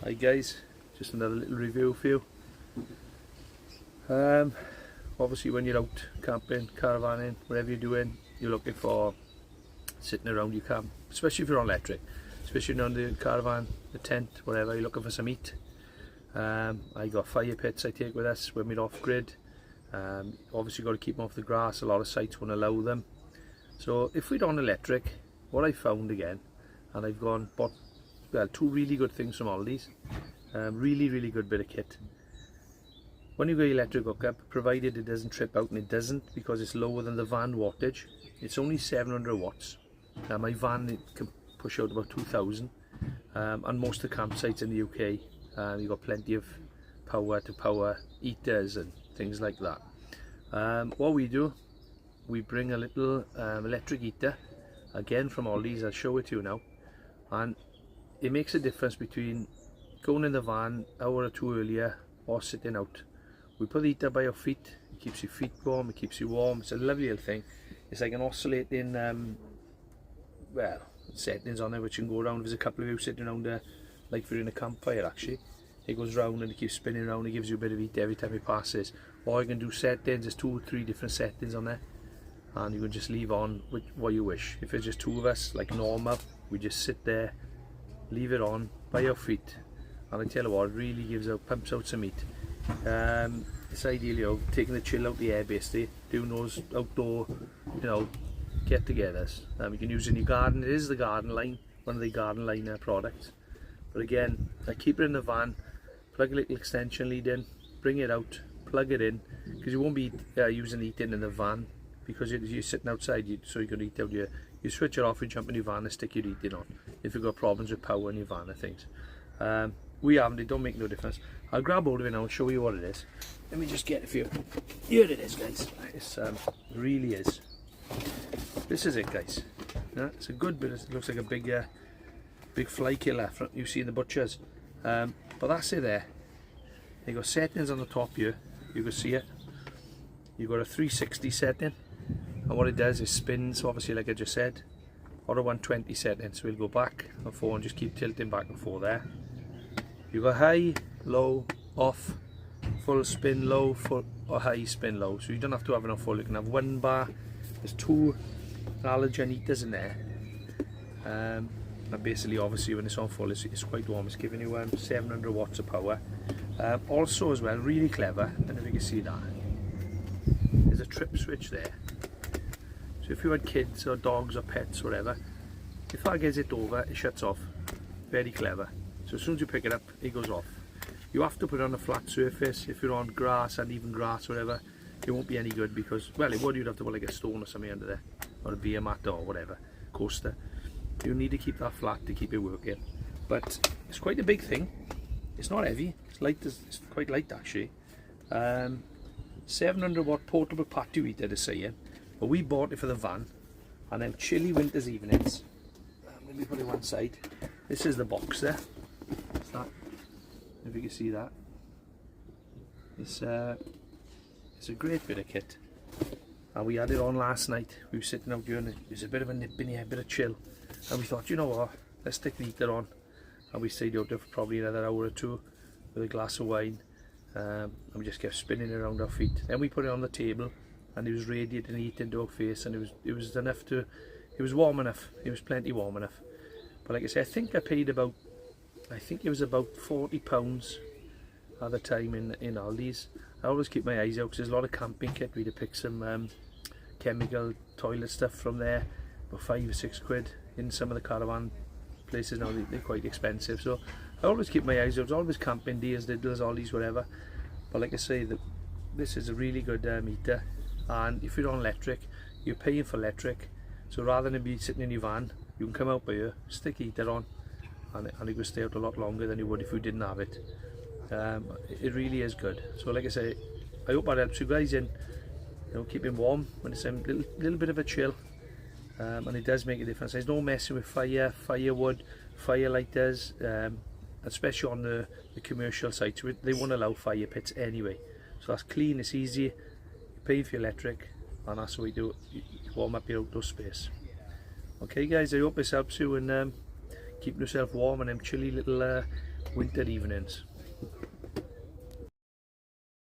Hi guys, just another little review for you. Obviously when you're out camping, caravanning, whatever you're doing, you're looking for sitting around your camp, especially if you're on electric, especially on the caravan, the tent, whatever, you're looking for some heat. I got fire pits I take with us when we're off grid. Obviously got to keep them off the grass, a lot of sites won't allow them. So if we're on electric, what I found again, and I've gone bought two really good things from Aldis. Really good bit of kit. When you go electric hookup, provided it doesn't trip out, and it doesn't because it's lower than the van wattage, it's only 700 watts. My van can push out about 2000, and most of the campsites in the UK, you've got plenty of power to power heaters and things like that. What we do, we bring a little electric heater, again from Aldis. I'll show it to you now, and it makes a difference between going in the van an hour or two earlier or sitting out. We put the heater by your feet, it keeps your feet warm, it keeps you warm. It's a lovely little thing. It's like an oscillating settings on there which you can go around. There's a couple of you sitting around there, like if you're in a campfire actually. It goes round and it keeps spinning around, it gives you a bit of heat every time it passes. Or you can do settings, there's 2 or 3 different settings on there, and you can just leave on what you wish. If it's just 2 of us, like normal, we just sit there, leave it on by your feet, and I tell you what, it really pumps out some heat. It's ideal, you know, taking the chill out the air basically, doing those outdoor, get-togethers. You can use it in your garden. It is the garden line, one of the garden line products. But again, I keep it in the van, plug a little extension lead in, bring it out, plug it in, because you won't be using heating in the van because you're sitting outside, so you can heat out you switch it off and jump in your van and stick your heating on if you've got problems with power in your van and things. We haven't, it don't make no difference. I'll grab hold of it now and show you what it is. Let me just get it for you. Here it is, guys. It's really is. This is it, guys. Yeah, it's a good bit. It looks like a big fly killer you see in the butchers. But that's it there. You got settings on the top here. You can see it. You've got a 360 setting, and what it does is spins, obviously, like I just said, or a 120 setting. So we'll go back and forth and just keep tilting back and forth there. You've got high, low, off, full spin low, full or high spin low. So you don't have to have enough full. You can have 1 bar. There's 2 halogen heaters in there. And basically, obviously, when it's on full, it's quite warm. It's giving you 700 watts of power. Also, as well, really clever. I don't know if you can see that. There's a trip switch there. So if you had kids or dogs or pets or whatever, if that gets it over, it shuts off. Very clever. So as soon as you pick it up, it goes off. You have to put it on a flat surface. If you're on grass, and even grass or whatever, it won't be any good because, well, it would. You'd have to put like a stone or something under there, or a beer mat or whatever, coaster. You need to keep that flat to keep it working. But it's quite a big thing. It's not heavy. It's light. It's quite light actually. 700 watt portable patio heater they're saying, but we bought it for the van, and then chilly winter's evenings. Let me put it one side. This is the box there. It's that. If you can see that. It's a great bit of kit, and we had it on last night. We were sitting out here and it was a bit of a nip in here, a bit of chill, and we thought, you know what, let's stick the heater on, and we stayed out there for probably another hour or 2 with a glass of wine, and we just kept spinning around our feet. Then we put it on the table, and it was radiating heat into our face, and it was enough to, it was warm enough. It was plenty warm enough. But like I said, I think I paid about, I think it was about £40 at the time in Aldis. I always keep my eyes out because there's a lot of camping kit. We had to pick some chemical toilet stuff from there, about 5 or 6 quid. In some of the caravan places now, they're quite expensive. So I always keep my eyes out. There's always camping, Deers, Diddles, Aldis, whatever. But like I say, this is a really good heater. And if you're on electric, you're paying for electric. So rather than be sitting in your van, you can come out by here, stick a heater on, and it will stay out a lot longer than you would if you didn't have it. It really is good. So like I say, I hope that helps you guys in, keeping warm when it's a little bit of a chill, and it does make a difference. There's no messing with firewood, fire lighters, especially on the commercial sites. They won't allow fire pits anyway. So that's clean, it's easy, you're paying for your electric, and that's what we do. You warm up your outdoor space. Okay guys, I hope this helps you, and keeping yourself warm on them chilly little winter evenings.